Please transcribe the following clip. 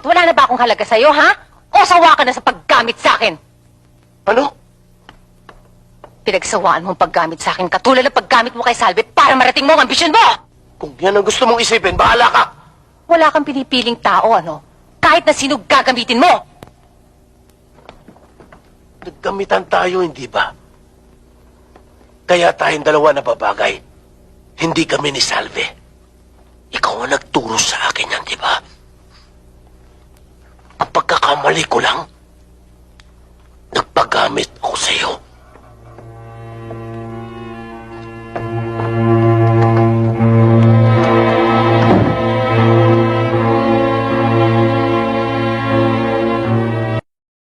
Bakit? Wala na ba akong halaga sa'yo, ha? O sawa ka na sa paggamit sa akin? Ano? Pinagsawaan mong paggamit sa akin katulad ng paggamit mo kay Salve para marating mo ang ambisyon mo! Kung yan ang gusto mong isipin, bahala ka! Wala kang pinipiling tao, ano? Kahit na sino gagamitin mo! Nagkamitan tayo, hindi ba? Kaya tayong dalawa nababagay. Hindi kami ni Salve. Ikaw ang nagturo sa akin yan, di ba? Ang pagkakamali ko lang, nagpagamit ako sa'yo.